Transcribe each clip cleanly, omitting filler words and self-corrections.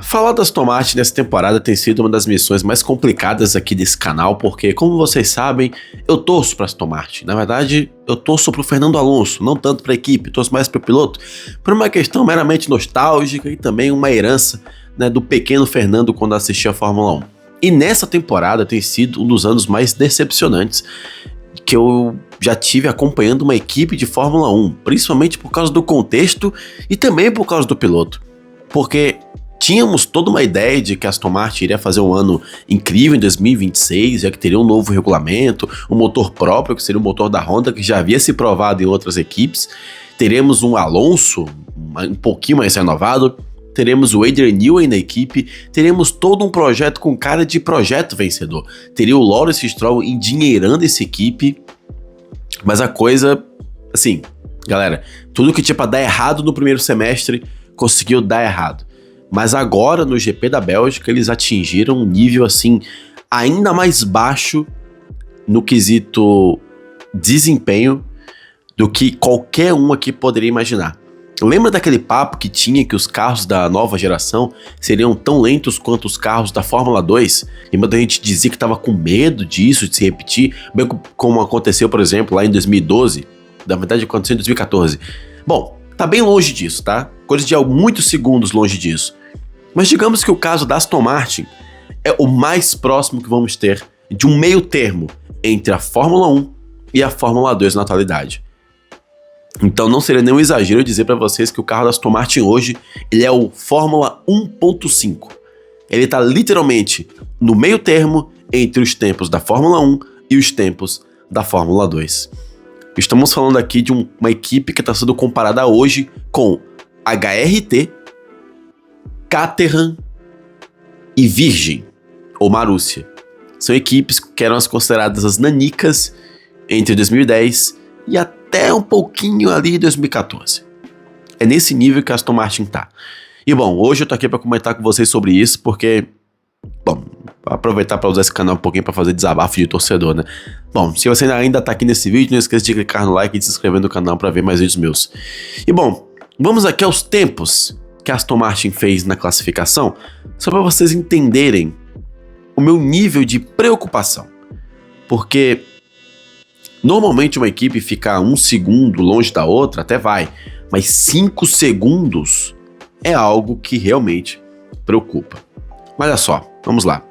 Falar da Aston Martin nessa temporada tem sido uma das missões mais complicadas aqui desse canal, porque, como vocês sabem, eu torço para Aston Martin. Na verdade, eu torço para o Fernando Alonso, não tanto para a equipe, torço mais para o piloto, por uma questão meramente nostálgica e também uma herança, né, do pequeno Fernando quando assistia a Fórmula 1. E nessa temporada tem sido um dos anos mais decepcionantes que eu já tive acompanhando uma equipe de Fórmula 1, principalmente por causa do contexto e também por causa do piloto. Porque tínhamos toda uma ideia de que a Aston Martin iria fazer um ano incrível em 2026, já que teria um novo regulamento, um motor próprio, que seria o motor da Honda, que já havia se provado em outras equipes. Teremos um Alonso um pouquinho mais renovado, teremos o Adrian Newey na equipe, teremos todo um projeto com cara de projeto vencedor. Teria o Lawrence Stroll endinheirando essa equipe, mas a coisa, assim, galera, tudo que tinha pra dar errado no primeiro semestre, conseguiu dar errado. Mas agora, no GP da Bélgica, eles atingiram um nível, assim, ainda mais baixo no quesito desempenho do que qualquer um aqui poderia imaginar. Lembra daquele papo que tinha que os carros da nova geração seriam tão lentos quanto os carros da Fórmula 2? Lembra da gente dizia que estava com medo disso, de se repetir, bem como aconteceu, por exemplo, lá em 2012, na verdade aconteceu em 2014. Bom, tá bem longe disso, tá? Coisa de muitos segundos longe disso. Mas digamos que o caso da Aston Martin é o mais próximo que vamos ter de um meio termo entre a Fórmula 1 e a Fórmula 2 na atualidade. Então não seria nenhum exagero dizer para vocês que o carro da Aston Martin hoje ele é o Fórmula 1.5. Ele está literalmente no meio termo entre os tempos da Fórmula 1 e os tempos da Fórmula 2. Estamos falando aqui de uma equipe que está sendo comparada hoje com HRT, Caterham e Virgin, ou Marussia. São equipes que eram as consideradas as nanicas entre 2010 e até um pouquinho ali em 2014. É nesse nível que a Aston Martin tá. E bom, hoje eu tô aqui para comentar com vocês sobre isso, porque, bom, aproveitar para usar esse canal um pouquinho para fazer desabafo de torcedor, né? Bom, se você ainda tá aqui nesse vídeo, não esqueça de clicar no like e de se inscrever no canal para ver mais vídeos meus. E bom, vamos aqui aos tempos que a Aston Martin fez na classificação, só para vocês entenderem o meu nível de preocupação. Porque normalmente uma equipe ficar 1 segundo longe da outra até vai, mas 5 segundos é algo que realmente preocupa. Olha só, vamos lá.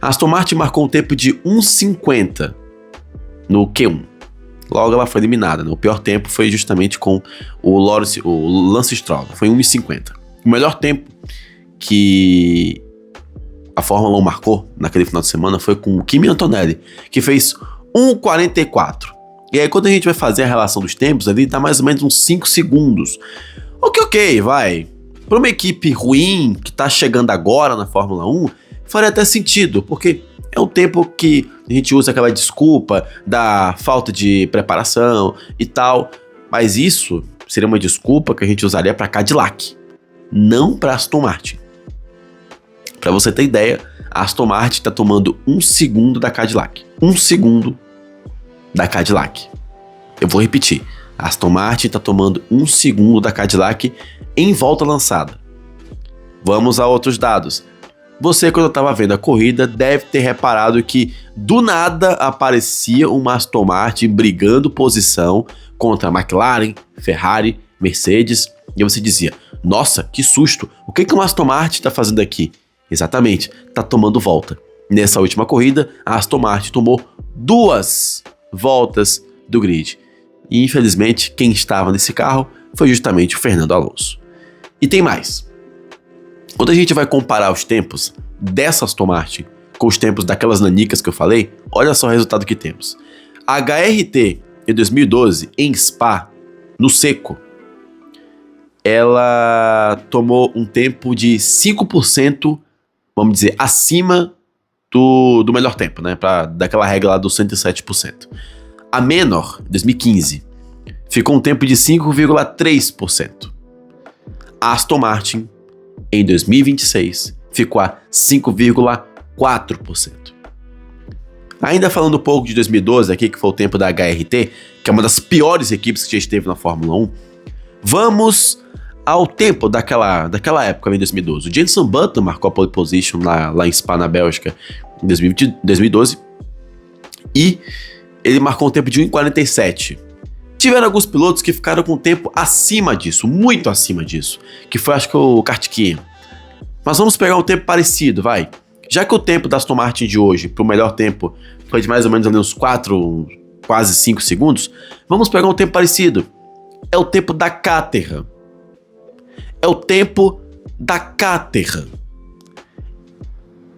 A Aston Martin marcou um tempo de 1,50 no Q1. Logo ela foi eliminada, né? O pior tempo foi justamente com o Lance Stroll, foi 1,50. O melhor tempo que a Fórmula 1 marcou naquele final de semana foi com o Kimi Antonelli, que fez 1,44. E aí quando a gente vai fazer a relação dos tempos, ali tá mais ou menos uns 5 segundos. Ok, vai. Para uma equipe ruim, que tá chegando agora na Fórmula 1, faria até sentido, porque é um tempo que a gente usa aquela desculpa da falta de preparação e tal, mas isso seria uma desculpa que a gente usaria para Cadillac, não para Aston Martin. Para você ter ideia, a Aston Martin tá tomando 1 segundo da Cadillac. 1 segundo da Cadillac. Eu vou repetir. A Aston Martin tá tomando 1 segundo da Cadillac em volta lançada. Vamos a outros dados. Você, quando estava vendo a corrida, deve ter reparado que do nada aparecia uma Aston Martin brigando posição contra a McLaren, Ferrari, Mercedes, e você dizia: nossa, que susto, o que uma Aston Martin está fazendo aqui? Exatamente, está tomando volta. Nessa última corrida, a Aston Martin tomou 2 voltas do grid. E infelizmente, quem estava nesse carro foi justamente o Fernando Alonso. E tem mais. Quando a gente vai comparar os tempos dessa Aston Martin com os tempos daquelas nanicas que eu falei, olha só o resultado que temos. A HRT em 2012, em Spa, no seco, ela tomou um tempo de 5%, vamos dizer, acima do melhor tempo, né? Daquela regra lá do 107%. A Manor, em 2015, ficou um tempo de 5,3%. A Aston Martin, em 2026, ficou a 5,4%. Ainda falando um pouco de 2012, aqui que foi o tempo da HRT, que é uma das piores equipes que já esteve na Fórmula 1, vamos ao tempo daquela época, em 2012. O Jenson Button marcou a pole position lá em Spa, na Bélgica, em 2012. E ele marcou um tempo de 1,47. Tiveram alguns pilotos que ficaram com um tempo acima disso, muito acima disso, que foi, acho que, o Kartikeyan. Mas vamos pegar um tempo parecido, vai. Já que o tempo da Aston Martin de hoje, pro melhor tempo, foi de mais ou menos ali uns 4, quase 5 segundos, vamos pegar um tempo parecido. É o tempo da Caterham. É o tempo da Caterham.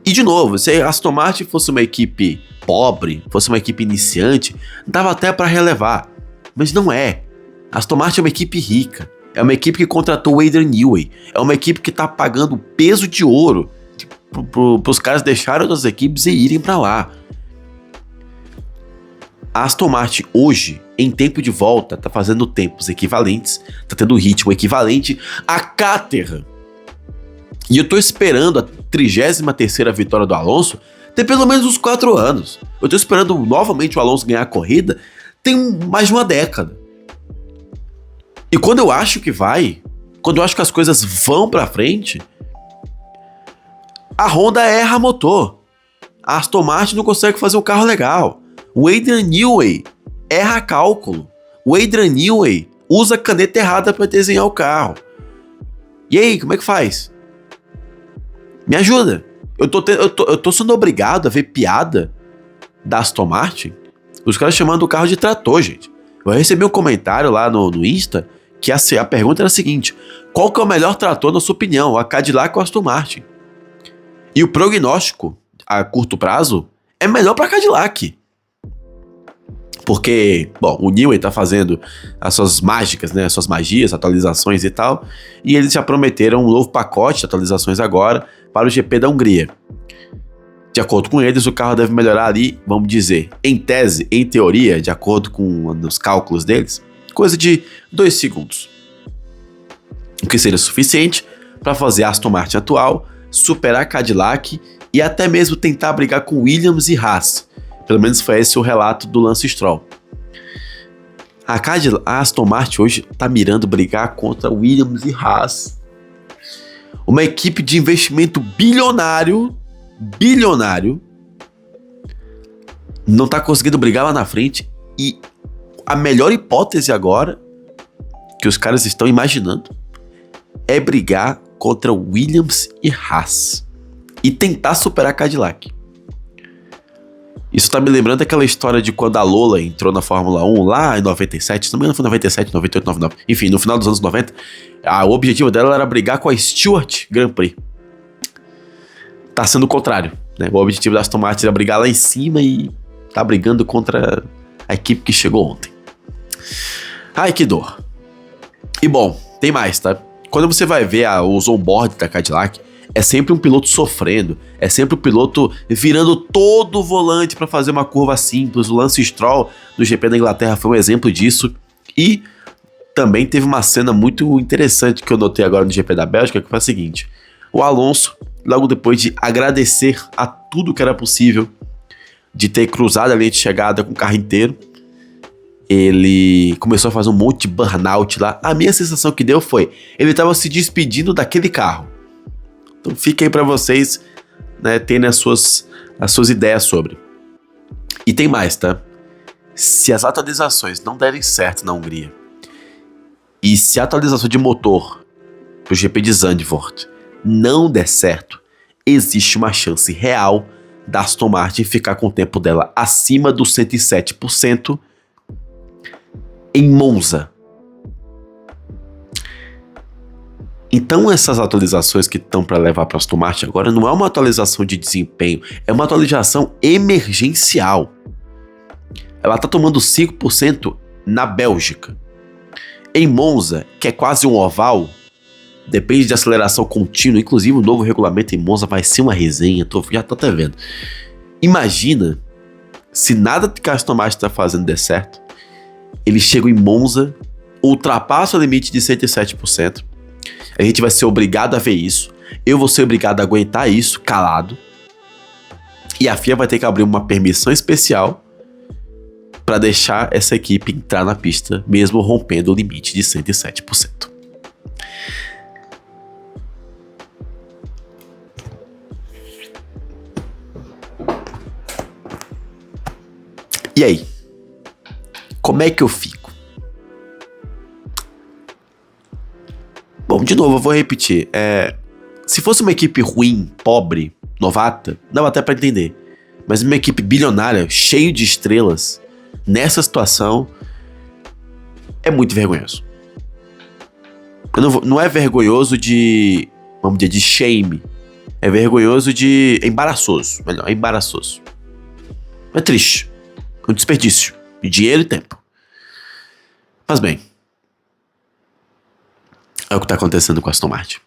E de novo, se a Aston Martin fosse uma equipe pobre, fosse uma equipe iniciante, dava até para relevar. Mas não é. A Aston Martin é uma equipe rica. É uma equipe que contratou o Adrian Newey. É uma equipe que tá pagando peso de ouro pros caras deixarem outras equipes e irem para lá. A Aston Martin hoje, em tempo de volta, tá fazendo tempos equivalentes, tá tendo ritmo equivalente a Caterham. E eu tô esperando a 33ª vitória do Alonso ter pelo menos uns 4 anos. Eu tô esperando novamente o Alonso ganhar a corrida tem mais de uma década. E quando eu acho que vai, quando eu acho que as coisas vão pra frente, a Honda erra motor. A Aston Martin não consegue fazer um carro legal. O Adrian Newey erra cálculo. O Adrian Newey usa a caneta errada para desenhar o carro. E aí, como é que faz? Me ajuda. Eu tô sendo obrigado a ver piada da Aston Martin. Os caras chamando o carro de trator, gente. Eu recebi um comentário lá no Insta que a pergunta era a seguinte: qual que é o melhor trator na sua opinião? A Cadillac ou a Aston Martin? E o prognóstico a curto prazo é melhor para a Cadillac. Porque, bom, o Newey tá fazendo as suas mágicas, né? As suas magias, atualizações e tal. E eles já prometeram um novo pacote de atualizações agora para o GP da Hungria. De acordo com eles, o carro deve melhorar ali, vamos dizer, em tese, em teoria, de acordo com os cálculos deles, coisa de 2 segundos. O que seria suficiente para fazer a Aston Martin atual superar a Cadillac e até mesmo tentar brigar com Williams e Haas. Pelo menos foi esse o relato do Lance Stroll. A Aston Martin hoje está mirando brigar contra Williams e Haas. Uma equipe de investimento bilionário, não está conseguindo brigar lá na frente. E a melhor hipótese agora, que os caras estão imaginando, é brigar contra Williams e Haas. E tentar superar a Cadillac. Isso tá me lembrando daquela história de quando a Lola entrou na Fórmula 1 lá em 97, se não me engano foi 97, 98, 99, enfim, no final dos anos 90, o objetivo dela era brigar com a Stewart Grand Prix. Tá sendo o contrário, né? O objetivo da Aston Martin era brigar lá em cima e tá brigando contra a equipe que chegou ontem. Ai, que dor. E bom, tem mais, tá? Quando você vai ver os on-board da Cadillac, é sempre um piloto sofrendo, é sempre o piloto virando todo o volante para fazer uma curva simples. O Lance Stroll do GP da Inglaterra foi um exemplo disso. E também teve uma cena muito interessante que eu notei agora no GP da Bélgica, que foi a seguinte: o Alonso, logo depois de agradecer a tudo que era possível, de ter cruzado a linha de chegada com o carro inteiro, ele começou a fazer um monte de burnout lá. A minha sensação que deu foi, ele estava se despedindo daquele carro. Então fica aí para vocês, né, terem as suas ideias sobre. E tem mais, tá? Se as atualizações não derem certo na Hungria, e se a atualização de motor pro GP de Zandvoort não der certo, existe uma chance real da Aston Martin ficar com o tempo dela acima dos 107% em Monza. Então essas atualizações que estão para levar para a Aston Martin agora não é uma atualização de desempenho, é uma atualização emergencial. Ela está tomando 5% na Bélgica. Em Monza, que é quase um oval, depende de aceleração contínua, inclusive o novo regulamento em Monza vai ser uma resenha, já tô até vendo. Imagina se nada que a Aston Martin está fazendo der certo, eles chegam em Monza, ultrapassam o limite de 107%, a gente vai ser obrigado a ver isso, eu vou ser obrigado a aguentar isso calado, e a FIA vai ter que abrir uma permissão especial para deixar essa equipe entrar na pista, mesmo rompendo o limite de 107%. E aí? Como é que eu fico? Bom, de novo, eu vou repetir. Se fosse uma equipe ruim, pobre, novata, dava até pra entender. Mas uma equipe bilionária, cheio de estrelas, nessa situação, é muito vergonhoso. Não é vergonhoso de, vamos dizer, de shame. É vergonhoso de... É embaraçoso. Melhor, é embaraçoso. É triste. É um desperdício de dinheiro e tempo. Mas bem, é o que está acontecendo com a Aston Martin.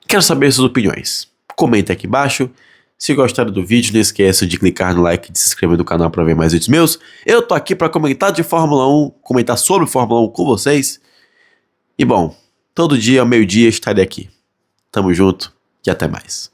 Quero saber suas opiniões. Comenta aqui embaixo. Se gostaram do vídeo, não esqueça de clicar no like e de se inscrever no canal para ver mais vídeos meus. Eu tô aqui para comentar de Fórmula 1, comentar sobre Fórmula 1 com vocês. E bom, todo dia ao meio-dia estarei aqui. Tamo junto e até mais.